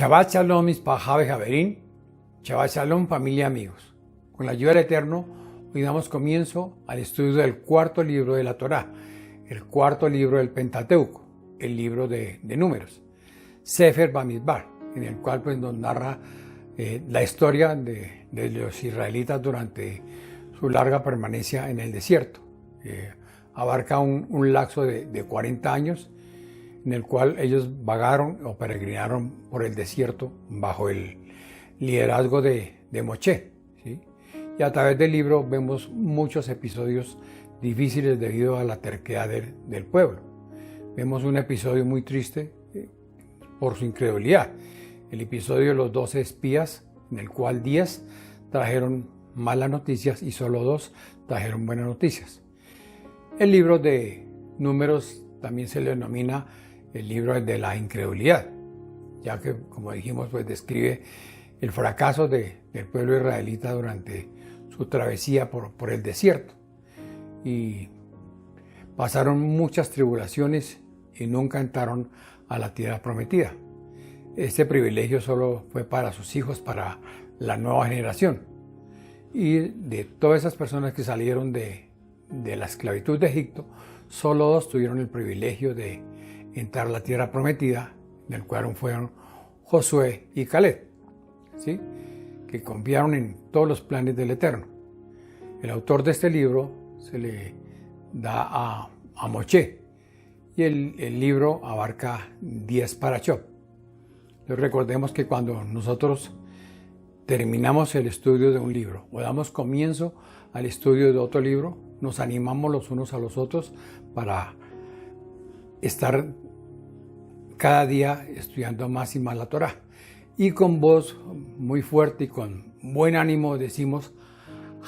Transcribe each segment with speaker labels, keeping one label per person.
Speaker 1: Shabbat Shalom, Mispaja Javerín, Shabbat Shalom, familia amigos. Con la ayuda del Eterno, hoy damos comienzo al estudio del cuarto libro de la Torá, el cuarto libro del Pentateuco, el libro de Números, Sefer Bamidbar, en el cual pues, nos narra la historia de los israelitas durante su larga permanencia en el desierto. Abarca un lapso de 40 años, en el cual ellos vagaron o peregrinaron por el desierto bajo el liderazgo de Moshe, ¿sí? Y a través del libro vemos muchos episodios difíciles debido a la terquedad del pueblo. Vemos un episodio muy triste por su incredulidad, el episodio de los 12 espías, en el cual 10 trajeron malas noticias y solo 2 trajeron buenas noticias. El libro de Números también se le denomina el libro de la incredulidad, ya que, como dijimos, pues describe el fracaso del pueblo israelita durante su travesía por el desierto. Y pasaron muchas tribulaciones y nunca entraron a la tierra prometida. Este privilegio solo fue para sus hijos, para la nueva generación. Y de todas esas personas que salieron de la esclavitud de Egipto, solo 2 tuvieron el privilegio de entrar a la tierra prometida, en el cual fueron Josué y Caleb, ¿sí? Que confiaron en todos los planes del Eterno. El autor de este libro se le da a Moshe, y el libro abarca 10 parashot. Entonces recordemos que cuando nosotros terminamos el estudio de un libro o damos comienzo al estudio de otro libro, nos animamos los unos a los otros para estar cada día estudiando más y más la Torá. Y con voz muy fuerte y con buen ánimo decimos: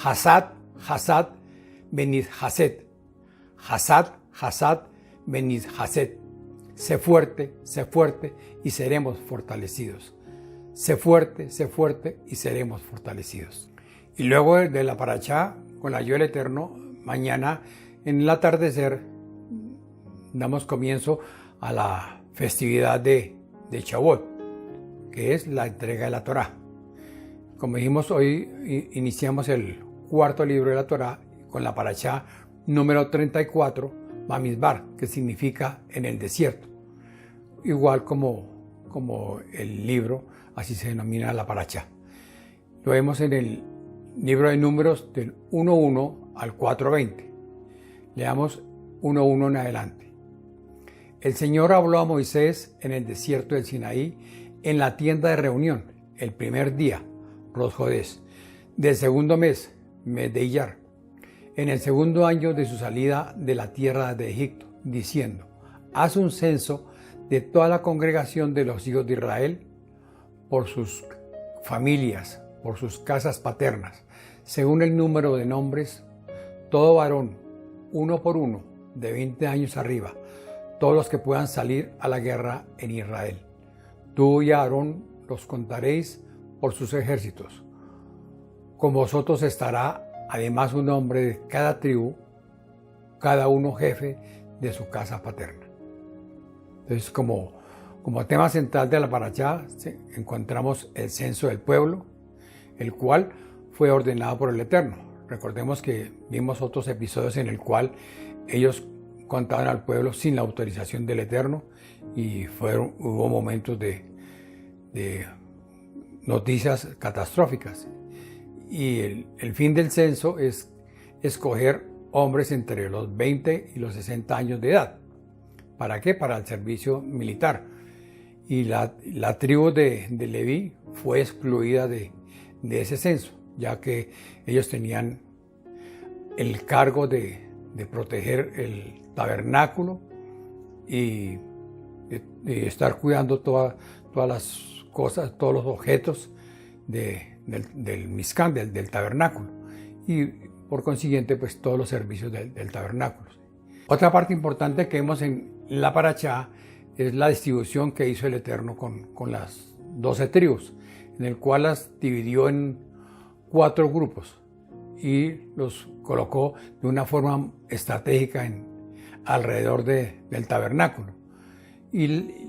Speaker 1: Hasad, Hasad, Benid Hased. Hasad, Hasad, Benid Hased. Sé fuerte y seremos fortalecidos. Sé fuerte y seremos fortalecidos. Y luego de la parashá, con la ayuda del Eterno, mañana en el atardecer damos comienzo a la festividad de Shavuot, que es la entrega de la Torá. Como dijimos, hoy iniciamos el cuarto libro de la Torá con la parashá número 34, Bamidbar, que significa en el desierto. Igual como el libro, así se denomina la parashá. Lo vemos en el libro de Números del 1.1 al 4.20. Leamos 1.1 en adelante. El Señor habló a Moisés en el desierto del Sinaí, en la tienda de reunión, el primer día, Rosh Jodés, del segundo mes, mes de Iyar, en el segundo año de su salida de la tierra de Egipto, diciendo: haz un censo de toda la congregación de los hijos de Israel, por sus familias, por sus casas paternas, según el número de nombres, todo varón, uno por uno, de 20 años arriba, todos los que puedan salir a la guerra en Israel. Tú y Aarón los contaréis por sus ejércitos. Con vosotros estará además un hombre de cada tribu, cada uno jefe de su casa paterna. Entonces, como tema central de la parashá, encontramos el censo del pueblo, el cual fue ordenado por el Eterno. Recordemos que vimos otros episodios en el cual ellos contaban al pueblo sin la autorización del Eterno, y hubo momentos de noticias catastróficas. Y el fin del censo es escoger hombres entre los 20 y los 60 años de edad. ¿Para qué? Para el servicio militar. Y la tribu de Leví fue excluida de ese censo, ya que ellos tenían el cargo de proteger el tabernáculo y de estar cuidando todas las cosas, todos los objetos del Mizcán, del tabernáculo, y por consiguiente pues todos los servicios del tabernáculo. Otra parte importante que vemos en la parashá es la distribución que hizo el Eterno con las 12 tribus, en el cual las dividió en 4 grupos y los colocó de una forma estratégica alrededor del tabernáculo. Y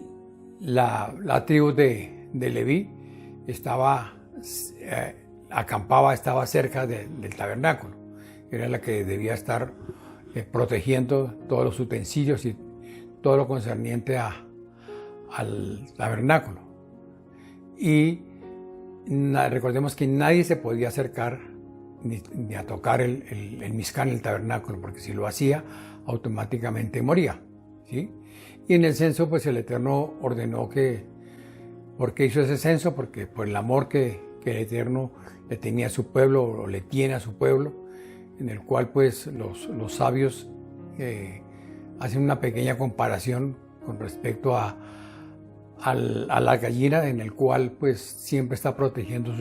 Speaker 1: la tribu de de Leví estaba estaba cerca del tabernáculo. Era la que debía estar protegiendo todos los utensilios y todo lo concerniente al tabernáculo. Y recordemos que nadie se podía acercar ni a tocar el Mizcán, el tabernáculo, porque si lo hacía, automáticamente moría, ¿sí? Y en el censo, pues el Eterno ordenó ¿por qué hizo ese censo? Porque por el amor que el Eterno le tenía a su pueblo, o le tiene a su pueblo, en el cual pues los sabios hacen una pequeña comparación con respecto a la gallina, en el cual pues siempre está protegiendo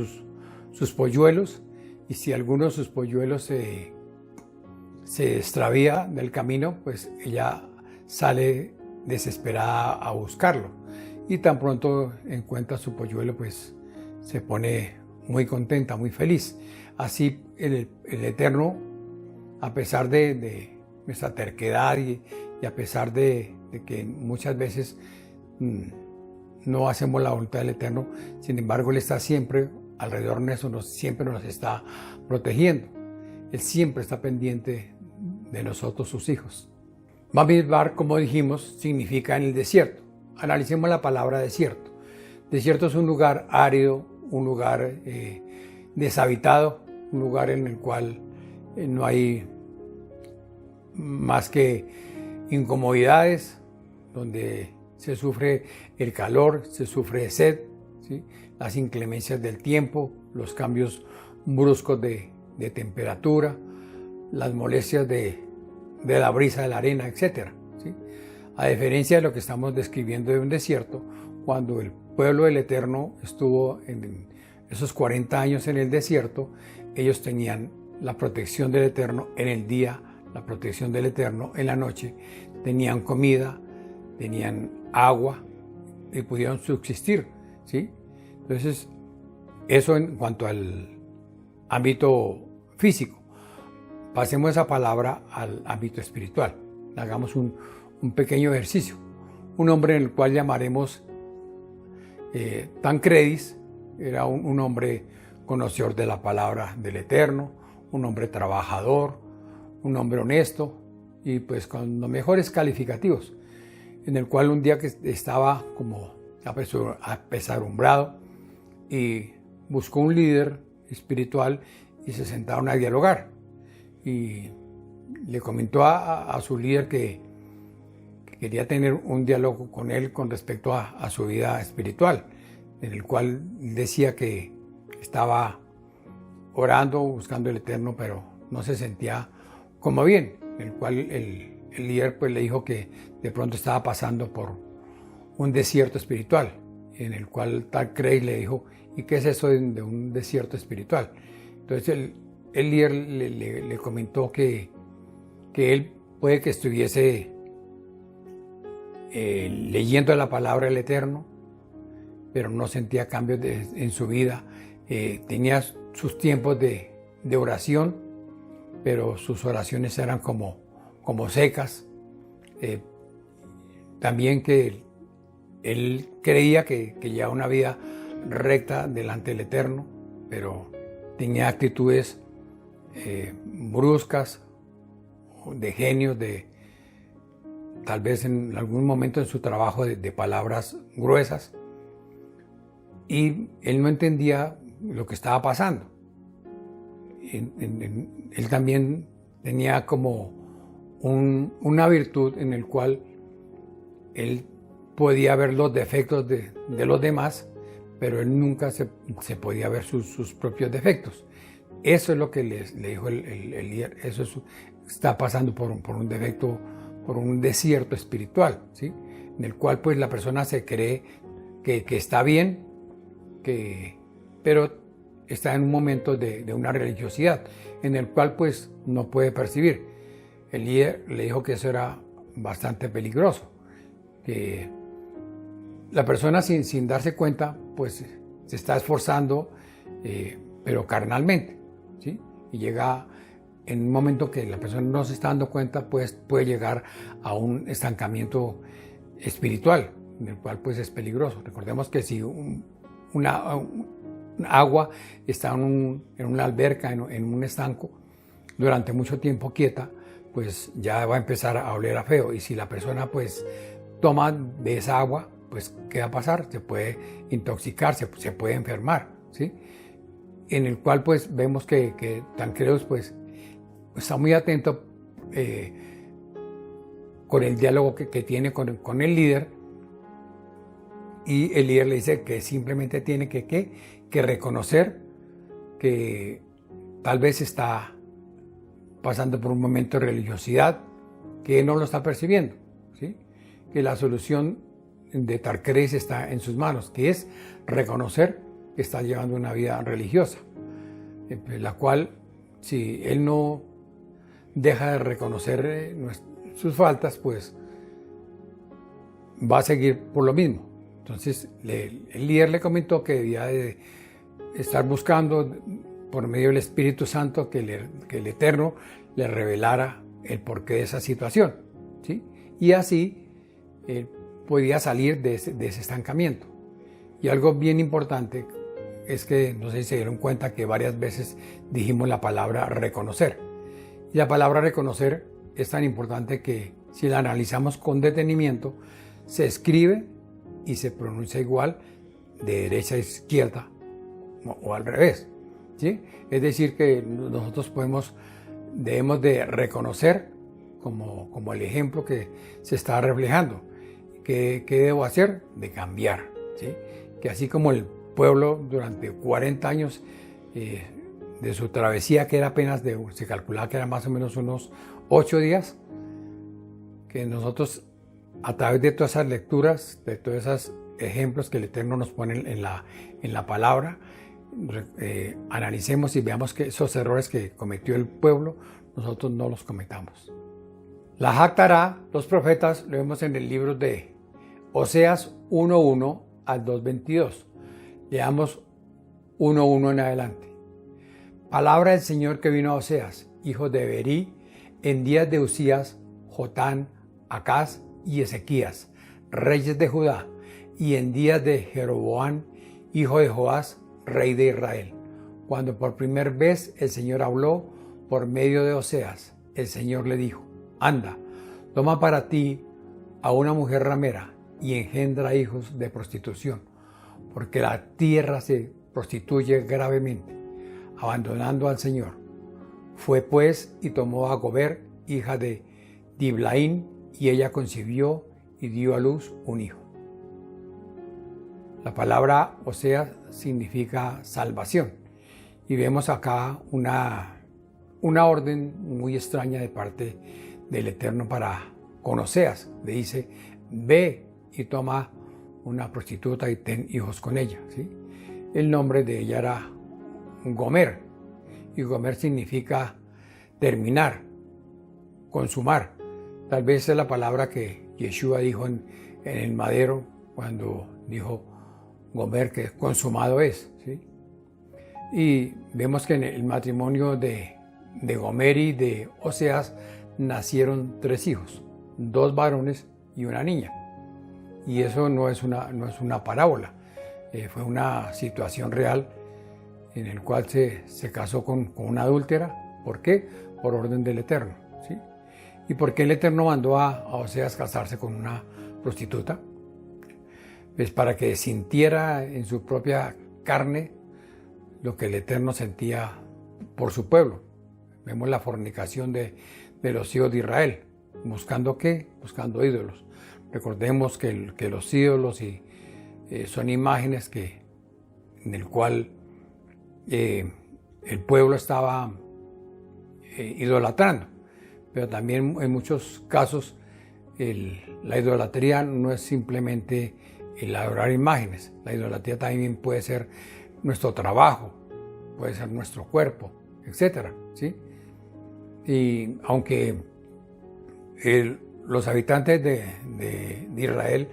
Speaker 1: sus polluelos, y si alguno de sus polluelos se extravía del camino, pues ella sale desesperada a buscarlo, y tan pronto encuentra su polluelo, pues se pone muy contenta, muy feliz. Así el Eterno, a pesar de nuestra terquedad y a pesar de que muchas veces no hacemos la voluntad del Eterno, sin embargo Él está siempre alrededor nuestro, siempre nos está protegiendo. Él siempre está pendiente de nosotros, sus hijos. Bamidbar, como dijimos, significa en el desierto. Analicemos la palabra desierto. Desierto es un lugar árido, un lugar deshabitado, un lugar en el cual no hay más que incomodidades, donde se sufre el calor, se sufre sed, ¿sí? Las inclemencias del tiempo, los cambios bruscos de temperatura, las molestias de la brisa de la arena, etc., ¿sí? A diferencia de lo que estamos describiendo de un desierto, cuando el pueblo del Eterno estuvo en esos 40 años en el desierto, ellos tenían la protección del Eterno en el día, la protección del Eterno en la noche, tenían comida, tenían agua y pudieron subsistir, ¿sí? Entonces, eso en cuanto al ámbito físico. Pasemos esa palabra al ámbito espiritual. Hagamos un pequeño ejercicio. Un hombre en el cual llamaremos Tancredis era un hombre conocedor de la palabra del Eterno, un hombre trabajador, un hombre honesto y pues con los mejores calificativos, en el cual un día que estaba como apesadumbrado y buscó un líder espiritual y se sentaron a dialogar y le comentó a su líder que quería tener un diálogo con él con respecto a su vida espiritual, en el cual decía que estaba orando, buscando el Eterno, pero no se sentía como bien, en el cual el líder pues le dijo que de pronto estaba pasando por un desierto espiritual, en el cual Tancredis le dijo, ¿y qué es eso de un desierto espiritual? Entonces el líder le comentó que él puede que estuviese leyendo la palabra del Eterno, pero no sentía cambios en su vida. Tenía sus tiempos de oración, pero sus oraciones eran como secas. También que él creía que llevaba una vida recta delante del Eterno, pero tenía actitudes bruscas, de genios, tal vez en algún momento en su trabajo de palabras gruesas, y él no entendía lo que estaba pasando. Él también tenía como una virtud en el cual él podía ver los defectos de los demás, pero él nunca se podía ver sus propios defectos. Eso es lo que le dijo el líder. Eso está pasando por un defecto, por un desierto espiritual, ¿sí? En el cual pues la persona se cree que está bien, pero está en un momento de una religiosidad, en el cual pues no puede percibir. El líder le dijo que eso era bastante peligroso, que la persona sin darse cuenta pues se está esforzando, pero carnalmente, ¿sí? Y llega en un momento que la persona no se está dando cuenta, pues puede llegar a un estancamiento espiritual, en el cual pues es peligroso. Recordemos que si agua está en una alberca, en un estanco, durante mucho tiempo quieta, pues ya va a empezar a oler a feo. Y si la persona pues toma de esa agua, pues ¿qué va a pasar? Se puede intoxicar, se puede enfermar, ¿sí? En el cual pues vemos que Tancredos pues está muy atento con el diálogo que tiene con el líder, y el líder le dice que simplemente tiene que reconocer que tal vez está pasando por un momento de religiosidad que no lo está percibiendo, ¿sí? Que la solución de Tancredo está en sus manos, que es reconocer que está llevando una vida religiosa, la cual, si él no deja de reconocer sus faltas, pues va a seguir por lo mismo. Entonces el líder le comentó que debía de estar buscando por medio del Espíritu Santo que el Eterno le revelara el porqué de esa situación, ¿sí? Y así él podía salir de ese estancamiento. Y algo bien importante es que, no sé si se dieron cuenta, que varias veces dijimos la palabra reconocer. Y la palabra reconocer es tan importante que, si la analizamos con detenimiento, se escribe y se pronuncia igual de derecha a izquierda o al revés, ¿sí? Es decir, que nosotros debemos de reconocer como el ejemplo que se está reflejando. ¿Qué debo hacer? De cambiar, ¿sí? Que así como el pueblo durante 40 años de su travesía, que era apenas se calculaba que era más o menos unos 8 días, que nosotros, a través de todas esas lecturas, de todos esos ejemplos que el Eterno nos pone en la palabra, analicemos y veamos que esos errores que cometió el pueblo, nosotros no los cometamos. La Jactará, los profetas, lo vemos en el libro de Oseas 1:1 al 2:22. Leamos 1:1 en adelante. Palabra del Señor que vino a Oseas, hijo de Berí, en días de Usías, Jotán, Acaz y Ezequías, reyes de Judá, y en días de Jeroboam, hijo de Joás, rey de Israel, cuando por primera vez el Señor habló por medio de Oseas. El Señor le dijo: anda, toma para ti a una mujer ramera y engendra hijos de prostitución, porque la tierra se prostituye gravemente, abandonando al Señor. Fue pues y tomó a Gomer, hija de Diblaín, y ella concibió y dio a luz un hijo. La palabra Oseas significa salvación, y vemos acá una orden muy extraña de parte del Eterno con Oseas. Le dice: ve y toma una prostituta y ten hijos con ella, ¿sí? El nombre de ella era Gomer, y Gomer significa terminar, consumar. Tal vez es la palabra que Yeshua dijo en el madero cuando dijo Gomer, que consumado es, ¿sí? Y vemos que en el matrimonio de Gomer y de Oseas nacieron 3 hijos, 2 varones y una niña. Y eso no es una parábola, fue una situación real en el cual se casó con una adúltera. ¿Por qué? Por orden del Eterno, ¿sí? ¿Y por qué el Eterno mandó a Oseas casarse con una prostituta? Pues para que sintiera en su propia carne lo que el Eterno sentía por su pueblo. Vemos la fornicación de los hijos de Israel. ¿Buscando qué? Buscando ídolos. Recordemos que los ídolos son imágenes en el cual el pueblo estaba idolatrando. Pero también en muchos casos la idolatría no es simplemente el adorar imágenes. La idolatría también puede ser nuestro trabajo, puede ser nuestro cuerpo, etc., ¿sí? Y aunque los habitantes de Israel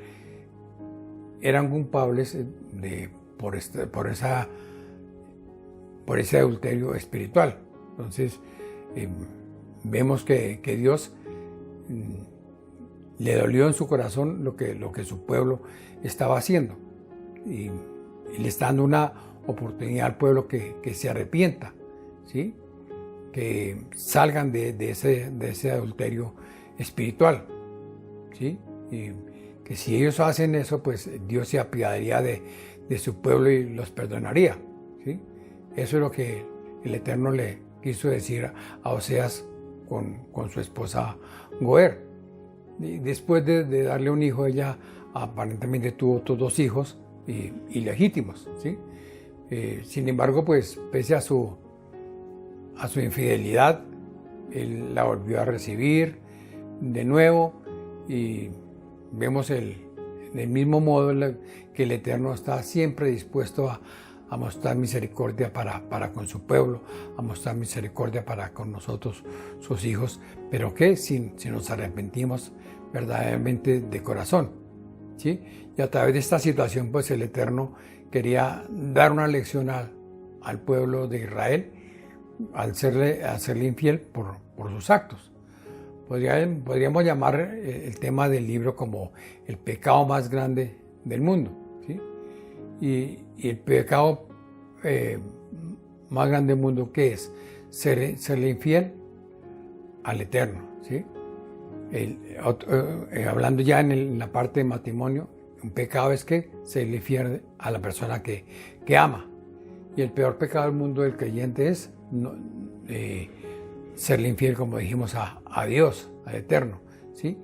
Speaker 1: eran culpables por ese adulterio espiritual. Entonces vemos que Dios le dolió en su corazón lo que su pueblo estaba haciendo, y le está dando una oportunidad al pueblo que se arrepienta, ¿sí? Que salgan de ese adulterio espiritual, ¿sí? Y que si ellos hacen eso, pues Dios se apiadaría de su pueblo y los perdonaría, ¿sí? Eso es lo que el Eterno le quiso decir a Oseas con su esposa Goer. Y después de darle un hijo, ella aparentemente tuvo otros 2 hijos ilegítimos, ¿sí? Sin embargo, pues pese a su infidelidad, él la volvió a recibir de nuevo y vemos del mismo modo que el Eterno está siempre dispuesto a mostrar misericordia para con su pueblo, a mostrar misericordia para con nosotros, sus hijos, pero que si nos arrepentimos verdaderamente de corazón, ¿sí? Y a través de esta situación, pues el Eterno quería dar una lección al pueblo de Israel al serle infiel por sus actos. Podríamos llamar el tema del libro como el pecado más grande del mundo, ¿sí? Y el pecado más grande del mundo, ¿qué es? Serle infiel al Eterno, ¿sí? Hablando ya en la parte de matrimonio, un pecado es que se le infiel a la persona que ama. Y el peor pecado del mundo del creyente es serle infiel, como dijimos, a Dios, al Eterno, ¿sí?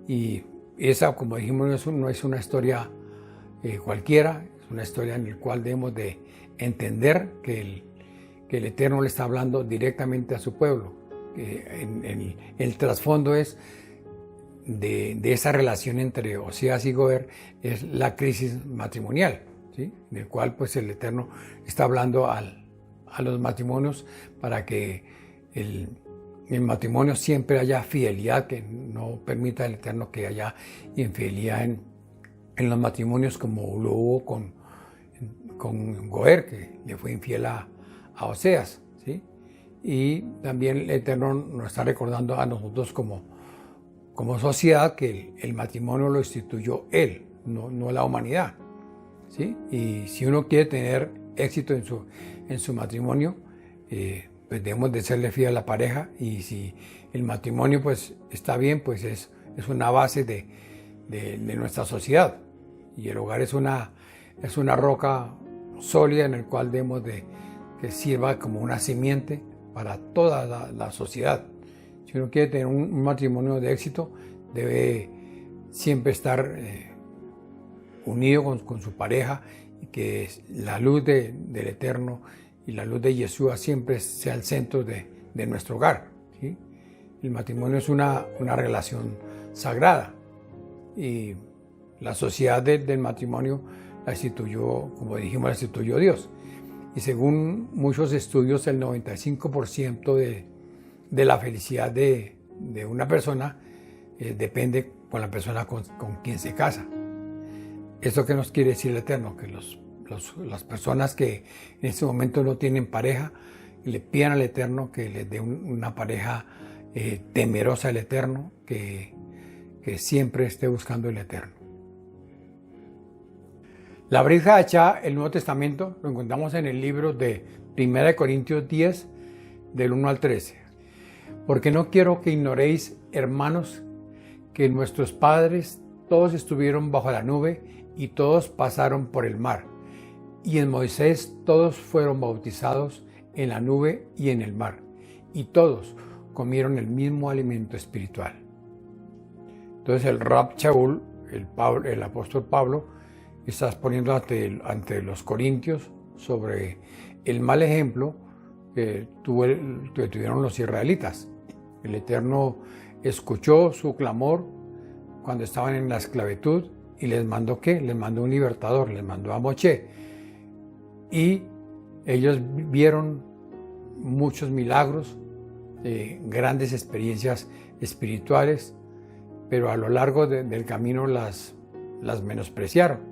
Speaker 1: Y esa, como dijimos, no es una historia cualquiera, es una historia en la cual debemos de entender que el Eterno le está hablando directamente a su pueblo. El trasfondo es de esa relación entre Oseas y Goer, es la crisis matrimonial, ¿sí? En el cual pues el Eterno está hablando a los matrimonios para que el matrimonio siempre haya fidelidad, que no permita el Eterno que haya infidelidad en los matrimonios, como lo hubo con Goer, que le fue infiel a Oseas, ¿sí? Y también el Eterno nos está recordando a nosotros como sociedad que el matrimonio lo instituyó Él, no la humanidad, ¿sí? Y si uno quiere tener éxito en su matrimonio, pues debemos de serle fiel a la pareja, y si el matrimonio pues está bien, pues es una base de nuestra sociedad, y el hogar es una roca sólida en el cual debemos que sirva como una simiente para toda la sociedad. Si uno quiere tener un matrimonio de éxito, debe siempre estar unido con su pareja, y que la luz del Eterno y la luz de Yeshua siempre sea el centro de nuestro hogar, ¿sí? El matrimonio es una relación sagrada, y la sociedad del matrimonio la instituyó, como dijimos, la instituyó Dios. Y según muchos estudios, el 95% de la felicidad de una persona depende con la persona con quien se casa. ¿Esto qué nos quiere decir el Eterno? Que las personas que en este momento no tienen pareja, le pidan al Eterno que les dé una pareja temerosa del Eterno, que siempre esté buscando el Eterno. La Brit Hadashah, el Nuevo Testamento, lo encontramos en el libro de 1 Corintios 10, del 1 al 13. Porque no quiero que ignoréis, hermanos, que nuestros padres todos estuvieron bajo la nube y todos pasaron por el mar. Y en Moisés todos fueron bautizados en la nube y en el mar. Y todos comieron el mismo alimento espiritual. Entonces el Rab Shaul, el apóstol Pablo, está exponiendo ante los corintios sobre el mal ejemplo que tuvieron los israelitas. El Eterno escuchó su clamor cuando estaban en la esclavitud y les mandó ¿qué? Les mandó un libertador, les mandó a Moshe. Y ellos vieron muchos milagros, grandes experiencias espirituales, pero a lo largo del camino las menospreciaron.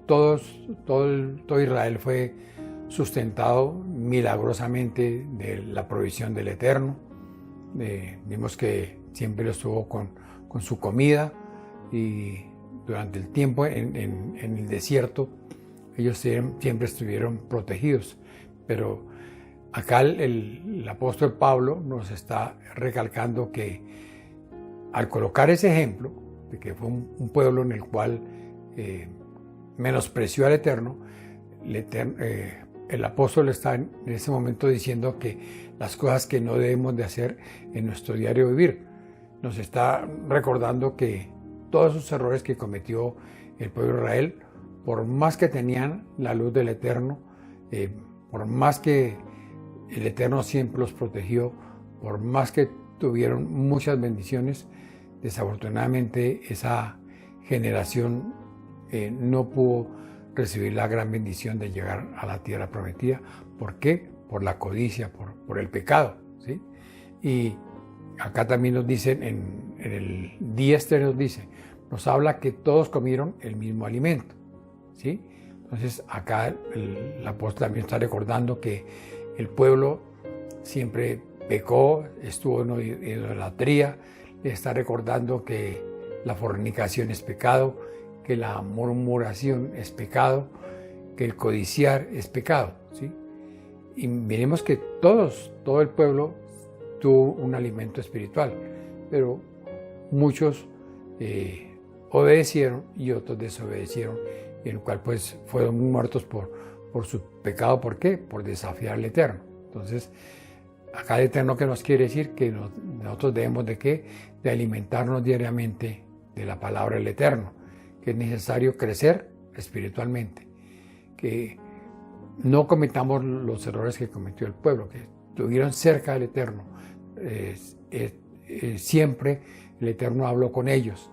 Speaker 1: Todo Israel fue sustentado milagrosamente de la provisión del Eterno. Vimos que siempre lo estuvo con su comida, y durante el tiempo en el desierto, ellos siempre estuvieron protegidos. Pero acá el apóstol Pablo nos está recalcando que al colocar ese ejemplo de que fue un pueblo en el cual menospreció al Eterno, el apóstol está en ese momento diciendo que las cosas que no debemos de hacer en nuestro diario vivir. Nos está recordando que todos esos errores que cometió el pueblo de Israel, por más que tenían la luz del Eterno, por más que el Eterno siempre los protegió, por más que tuvieron muchas bendiciones, desafortunadamente esa generación no pudo recibir la gran bendición de llegar a la tierra prometida. ¿Por qué? Por la codicia, por el pecado, ¿sí? Y acá también nos dicen, en el 10:3 nos habla que todos comieron el mismo alimento, ¿sí? Entonces acá el apóstol también está recordando que el pueblo siempre pecó, estuvo en idolatría, le está recordando que la fornicación es pecado, que la murmuración es pecado, que el codiciar es pecado, ¿sí? Y veremos que todo el pueblo tuvo un alimento espiritual, pero muchos obedecieron y otros desobedecieron, y en el cual pues fueron muertos por su pecado. ¿Por qué? Por desafiar al Eterno. Entonces, acá el Eterno, que nos quiere decir que nosotros debemos de alimentarnos diariamente de la palabra del Eterno, que es necesario crecer espiritualmente, que no cometamos los errores que cometió el pueblo, que estuvieron cerca del Eterno. Siempre el Eterno habló con ellos,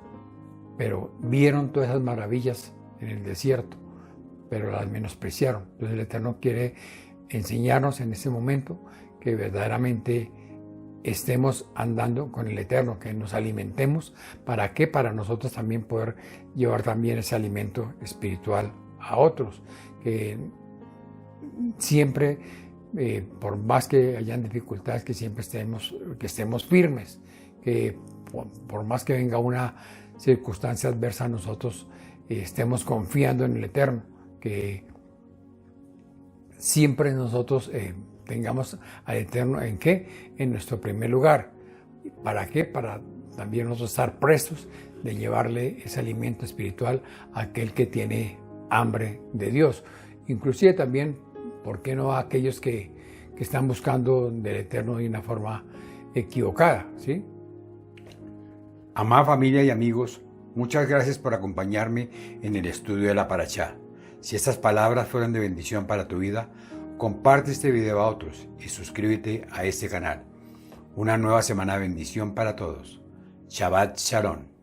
Speaker 1: pero vieron todas esas maravillas en el desierto, pero las menospreciaron. Entonces el Eterno quiere enseñarnos en ese momento que verdaderamente estemos andando con el Eterno, que nos alimentemos. ¿Para qué? Para nosotros también poder llevar también ese alimento espiritual a otros, que siempre, por más que hayan dificultades, que siempre estemos firmes, que por más que venga una circunstancia adversa a nosotros, estemos confiando en el Eterno, que siempre nosotros tengamos al Eterno ¿en qué? En nuestro primer lugar. ¿Para qué? Para también nosotros estar prestos de llevarle ese alimento espiritual a aquel que tiene hambre de Dios. Inclusive también, ¿por qué no a aquellos que están buscando del Eterno de una forma equivocada? ¿Sí?
Speaker 2: Amada familia y amigos, muchas gracias por acompañarme en el estudio de la Parashá. Si estas palabras fueron de bendición para tu vida, comparte este video a otros y suscríbete a este canal. Una nueva semana de bendición para todos. Shabbat Shalom.